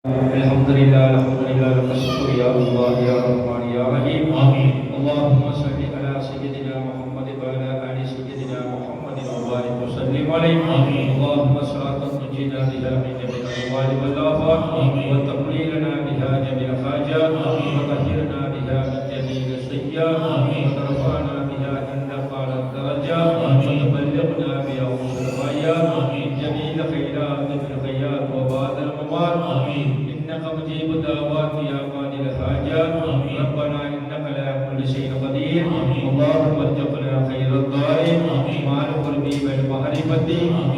الحمد لله لك الشكر يا الله يا رحمن يا رحيم آمين. اللهم صل على سيدنا محمد وعلى آل سيدنا محمد وبارك وسلم عليه آمين. اللهم صلاة تنجينا بها من جميع الأموال والآفات وتقضي لنا بها جميع الحاجات وتطهرنا بها من جميع السيئات وترفعنا بها عندك على الدرجات وتبلغنا بها أقصى الغايات من جميع الخيرات بالخيرات وبعد الممات آمين. إنك مجيب الدعوات يا قاضي الحاجات ربنا إنك على كل شيء قدير اللهم ارزقنا خير الدارين مع القرب والمعرفة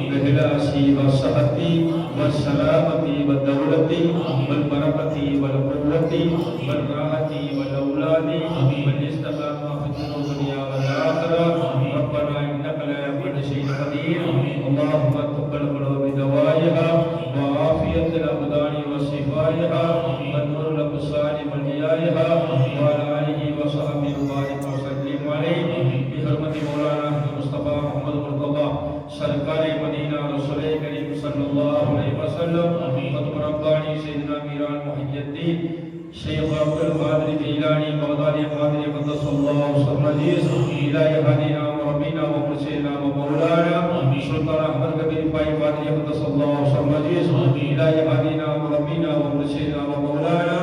والإخلاص والصحة والسلامة والدولة والبركة والقوة والراحة والأولاد والاستقامة في الدنيا والآخرة ربنا إنك على كل شيء قدير اللهم تقبل قلوب دوائها وعافية الأبدان وصفائها ونور الأبصار والميائها وعلى آله وصحبه وبارك وسلم عليه بحرمة مولانا المصطفى محمد مرتضى سرکار مدینہ رسول کریم صلی اللہ علیہ وسلم خطب ربانی سیدنا میران محی الدین شیخ عبد القادر جیلانی بغدادی قادر قدس اللہ سر عزیز الہی حدینا وربینا ومرسینا ومولانا سلطان احمد کبیر پائی قادر قدس اللہ سر عزیز الہی حدینا وربینا ومرسینا ومولانا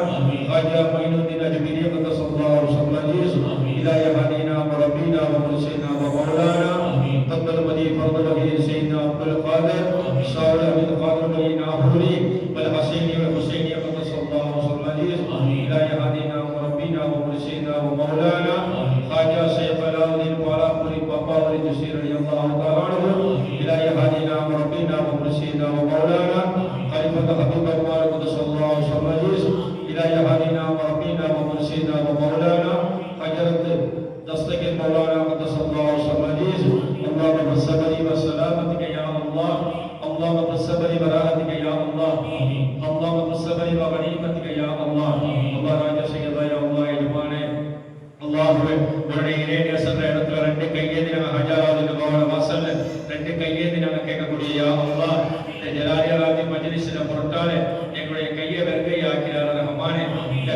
خواجہ معین الدین اجمیری قدس اللہ سر عزیز الہی حدینا وربینا ومرسینا ومولانا تقبل مدی فرض لگی سیدنا عبد القادر شاول عبد القادر بنی ناحوری والحسینی والحسینی قدس اللہ سر عزیز الہی حدینا وربینا ومرسینا ومولانا خواجہ شیخ علاؤدین پارا پوری پاپا ولی جسیر رضی اللہ تعالی عنہ الہی حدینا وربینا ومرسینا ومولانا خلیفۃ حبیب اللہ قدس اللہ سر عزیز الہی حدینا وربینا ومرسینا ومولانا حضرت دستگیر مولانا قدس اللہ سر عزیز اللهم بالصبر والسلامة يا الله اللهم بالصبر وراحتك يا الله اللهم بالصبر وغنيمتك يا الله الله راجا سيدا يا الله يجمعنا الله உன்னுடைய நேசன்ற இடத்துல ரெண்டு கையேந்தி நாங்க ஹஜாராவுக்கு கவன வாசல்ல ரெண்டு கையேந்தி நாங்க கேட்கக்கூடிய யா அல்லாஹ் இந்த ஜலாலியராதி மஜ்லிஸ்ல பொறுத்தாலே எங்களுடைய கையை வெறுக்கை ஆக்கிறார் ரஹ்மானே இந்த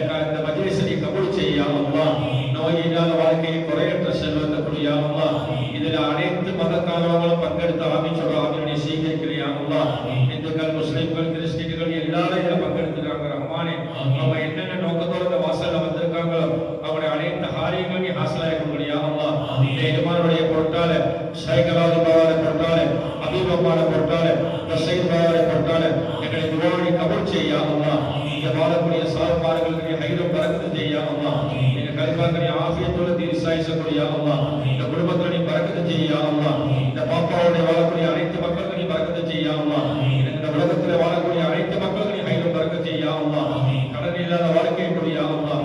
மஜ்லிஸை கபூல் செய்ய யா அல்லாஹ் நோய் இல்லாத வாழ்க்கையை குறையற்ற செல்வத்தை கொடு யா அல்லாஹ் இதில் அனைத்து மதக்காரர்களும் பங்கெடுத்து ஆமீன் சொல்ற ஆமீனை சீகரிக்கிறியா அல்லாஹ் இந்துக்கள் முஸ்லிம்கள் கிறிஸ்டியன்கள் எல்லாரும் இதில் பங்கெடுத்துக்கிறாங்க ரஹ்மானே அவங்க என்னென்ன நோக்கத்தோட இந்த வாசல்ல வந்திருக்காங்களோ அவங்களுடைய அனைத்து காரியங்களும் நீ ஹாசலாக்கக்கூடிய அல்லாஹ் இந்த எஜமானுடைய பொருட்டால சைக்கலாதி பாவாரை பொருட்டால அபீபமான பொருட்டால ரசீத் பாவாரை பொருட்டால எங்களை துவானை கபூல் செய்ய அல்லாஹ் இந்த வாழக்கூடிய சார்பார்களுக்கு நீ ஹைரம் பரக்கத்து செய்ய அல்லாஹ் எங்க கல்பாக்கு நீ ஆஃபியத்தோட தீர்சாயிசக்கூடிய அல்லாஹ் இந்த குடும்பத்துல நீ பரக்கத்து செய்ய அல்லாஹ் இந்த பாப்பாவுடைய வாழக்கூடிய அனைத்து மக்களுக்கு நீ பரக்கத்து செய்ய அல்லாஹ் இந்த உலகத்துல வாழக்கூடிய அனைத்து மக்களுக்கு நீ ஹைரம் பரக்கத்து செய்ய அல்லாஹ் கடன் இல்லாத வாழ்க்கையை கொடியா அல்லாஹ்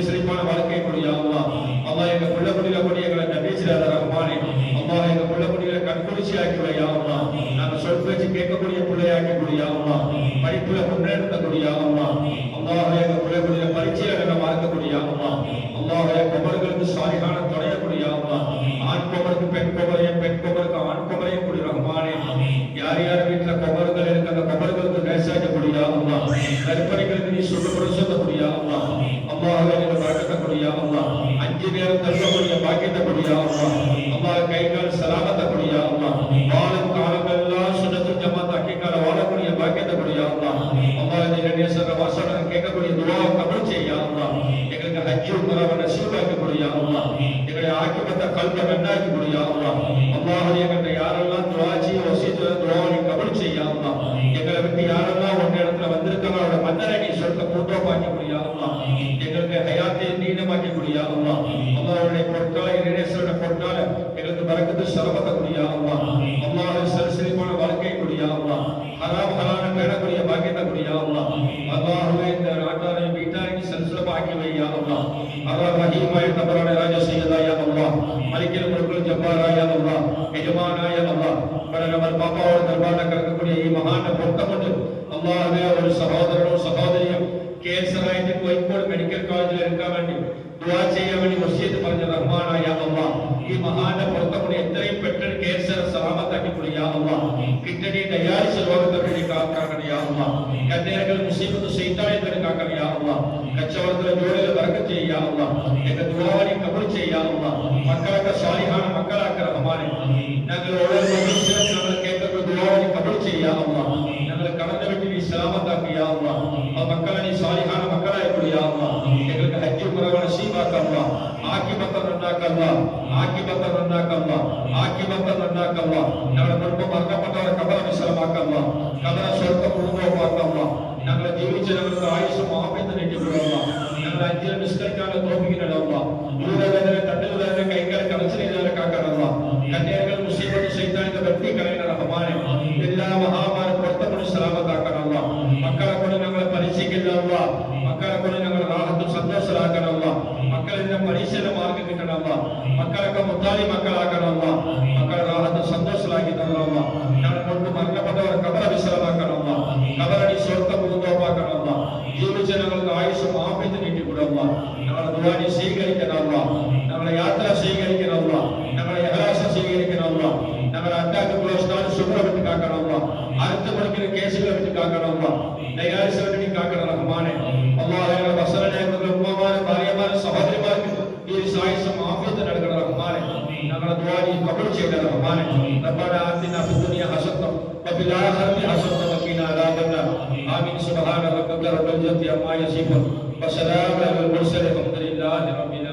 செழிப்பான வாழ்க்கையை கொடியா அல்லாஹ் அல்லாஹ் எங்க புள்ள குடியில கொடி எங்களை நபீசிராத ரஹ்மானே அல்லாஹ் எங்க புள்ள குடியில கண்குளிர்ச்சி ஆக்கி விடையா அல்லாஹ் நாங்க சொல் பேச்சு கேட்கக்கூடிய பிள்ளையாக்கி கொடியா அல்லாஹ் படிப்புல முன்னேற்ற கொடியா அல்லாஹ் அல்லாஹ் எங்க புள்ள குடியில பரிச்சையாக மார்க்கக்கூடிய அல்லாஹ் அல்லாஹ் குமர்களுக்கு சாலிகான துணையக்கூடிய அல்லாஹ் ஆண் குமருக்கு பெண் குமரையும் பெண் குமருக்கு ஆண் குமரையும் கூடிய ரஹ்மானே யார் யார் வீட்டுல குமர்கள் இருக்கு அந்த குமர்களுக்கு நேசாக்கக்கூடிய அல்லாஹ் கற்பனைகளுக்கு நீ சுகப்பிரசத்தக்கூடிய அல்லாஹ் அல்லாஹ் எங்க பறக்கக்கூடிய அல்லாஹ் அஞ்சு நேரம் தருவக்கூடிய பாக்கியத்தக்கூடிய அல்லாஹ் அல்லாஹ் கை கால் சலாமத்தக்கூடிய அல்லாஹ் வாழும் காலங்கள்லாம் சுனத்து ஜமாத் அக்கிக்கால வாழக்கூடிய பாக்கியத்தக்கூடிய அல்லாஹ் அல்லாஹ் இந்த நேசர வாசனம் கேட்கக்கூடிய துஆவை கபூல் செய்ய அல்லாஹ் எங்களுக்கு ஹஜ் உம்ரா நசீபாக்கக்கூடிய அல்லாஹ் எங்களை ஆக்கிபத்த கல்ப நன்னாக்கக்கூடிய அல்லாஹ் அல்லாஹ் எங்களை யாரெல்லாம் துஆ செய்ய வசீதுல துஆவை கபூல் செய்ய அல்லாஹ் எங்களை விட்டு யாரெல்லாம் உங்க இடத்துல வந்திருக்காங்களோ அவரோட மன்னரை நீ சொர்க்க பூர்வமாக்கக்கூடிய அல்லாஹ் எங்களுக்கு ஹயாத்தை நீளமாக்கக்கூடிய அல்லாஹ் அல்லாஹ்வுடைய பொருட்களை இறைநேசரோட பொருட்களை எங்களுக்கு பரக்கத்து சரபத்தக்கூடிய அல்லாஹ் அல்லாஹ் செல்சிலிமான வாழ்க்கை கூடிய அல்லாஹ் ஹராம் ஹலான பேணக்கூடிய பாக்கியத்தை கூடிய அல்லாஹ் அல்லாஹ்வே இந்த நாட்டாரை வீட்டாரை செல்சிலமாக்கி வையா அல்லாஹ் அல்லாஹ் ரஹீமாய் தபரான ராஜா சையதா யா அல்லாஹ் மலிக்கில் முல்குல் ஜப்பாரா யா அல்லாஹ் எஜமானா யா அல்லாஹ் பரலமல் பாப்பாவோட தர்பார்ல கலக்கக்கூடிய ഈ മഹാന പൊരുത്തമുണ്ട് അല്ലാഹുവേ ഒരു സഹോദരനും സഹോദരിയും ക്യാൻസർ ആയിട്ട് കോഴിക്കോട് മെഡിക്കൽ കോളേജിൽ എടുക്കാൻ വേണ്ടി ദുആ ചെയ്യാൻ വേണ്ടി വസിയത്ത് പറഞ്ഞ റഹ്മാനായ അല്ലാഹ് ഈ മഹാന പൊരുത്തമുണ്ട് എത്രയും പെട്ടെന്ന് ക്യാൻസർ സലാമത്താക്കി കൊടുക്കുക യാ അല്ലാഹ് കിഡ്നി ഡയാലിസിസ് രോഗത്തെ വേണ്ടി കാക്കണം യാ അല്ലാഹ് കണ്ണീരകൾ മുസീബത്ത് കച്ചവടത്തിലെ ജോലിയിലെ ബർക്കത്ത് ചെയ്യ അല്ലാഹ് എന്റെ ദുആ കബൂൽ ചെയ്യ അല്ലാഹ് മക്കളൊക്കെ സാലിഹാന മക്കളാക്ക റഹ്മാനെ ഞങ്ങൾ ഓരോ മനുഷ്യരും ഞങ്ങൾ കേൾക്കുന്ന ദുആ കബൂൽ ചെയ്യ അല്ലാഹ് ഞങ്ങൾ കടന്നു വിട്ട് നീ സലാമത്താക്കി യാ അല്ലാഹ് ആ മക്കളെ നീ സാലിഹാന മക്കളായി കൊടു യാ അല്ലാഹ് ഞങ്ങൾക്ക് ഹജ്ജ് ഉംറ നസീബാക്ക അല്ലാഹ് ആഖിബത്ത് നന്നാക്ക അല്ലാഹ് ആഖിബത്ത് നന്നാക്ക അല്ലാഹ് ആഖിബത്ത് നന്നാക്ക അല്ലാഹ് ഞങ്ങളുടെ കുടുംബം മരണപ്പെട്ടവരെ ഖബർ വിശ്രമാക്ക അല്ലാഹ് ഖബർ സ്വർഗ്ഗ പൂർണ്ണമാക്ക അല്ലാഹ് ഞങ്ങളെ ജീവിച്ച ഞങ്ങൾക്ക് ആയുസ്സും ആഫിയത്തും നീട്ടിക്കൊടുക്കുക അല്ലാഹ് ഞങ്ങളെ അഞ്ചിൽ നിസ്കരിക്കാനുള്ള തോഫീക്ക് നൽകുക ദൂരവേദന തട്ടുവേദന കൈകാല കടച്ചിലില്ലാതെ കാക്കാൻ അല്ലാഹ് കന്യാകൾ മുസീബത്ത് ശൈത്താനിന്റെ വ്യക്തി കളയുന്ന റഹ്മാനെ എല്ലാ മഹാമാരെ പുറത്തുകൊണ്ട് സലാമത്താക്കണം അല്ലാഹ് മക്കളെ കൊണ്ട് ഞങ്ങളെ പരീക്ഷിക്കില്ല അല്ലാഹ് മക്കളെ കൊണ്ട് ഞങ്ങൾ റാഹത്തും സന്തോഷമാക്കണം അല്ലാഹ് മക്കളിന്റെ പരീക്ഷയുടെ മാർഗം കിട്ടണം അല്ലാഹ് മക്കളൊക്കെ മുത്താലി മക്കളാക്കണം അല്ലാഹ് മക്കളെ റാഹത്തും സന്തോഷമാക്കി തരണം അല്ലാഹ് ഞങ്ങളെ കൊണ്ട് മരണപ്പെട്ടവരെ ഖബർ വിശ്രമാക്കണം അല്ലാഹ് ഖബറടി സ്വർഗ്ഗ പൂർണ്ണമാക്കണം അല്ലാഹ് ജീവിച്ച ഞങ്ങൾക്ക് ആയുസ്സും ആഫിയത്തും നീട്ടിക്കൊടുക്കുക അല്ലാഹ് ഞങ്ങളുടെ ദുആ സ്വീകരിക്കണം അല്ലാഹ് ഞങ്ങളുടെ യാത്ര സ്വീകരിക്കണം അല്ലാഹ് ഞങ്ങളുടെ ഇഖ്ലാസ് സ്വീകരിക്കണം അല്ലാഹ് ഞങ്ങളുടെ അറ്റാക്ക് ക്ലോസ്റ്റാണ് ശുഭ്ര വിട്ട് കാക്കണം അല്ലാഹ് അടുത്ത മണിക്കുന്ന കേസുകളെ വിട്ട് കാക്കണം അല്ലാഹ് ഡയാലിസിസ് വിട്ട് കാക്കണം റഹ്മാനെ അല്ലാഹ് ഞങ്ങളുടെ വസറനായിട്ടുള്ള ഉമ്മമാരെ ഭാര്യമാരെ സഹോദരിമാർക്ക് ഈ ആയുസ്സും ആഫിയത്തും നൽകണം റഹ്മാനെ ഞങ്ങളുടെ ദുആ കബൂൽ ചെയ്യണം റഹ്മാനെ റബ്ബനാ ആതിനാ ഫിദ് ദുനിയ ഹസനത്തും വഫിൽ ആഖിറതി ഹസനത്തും വഖിനാ അദാബന്നാർ ആമീൻ സുബ്ഹാന റബ്ബിക റബ്ബിൽ ഇസ്സത്തി അമ്മാ യസിഫൂൻ വസലാമുൻ അലൽ മുർസലീൻ വൽഹംദുലില്ലാഹി റബ്ബിൽ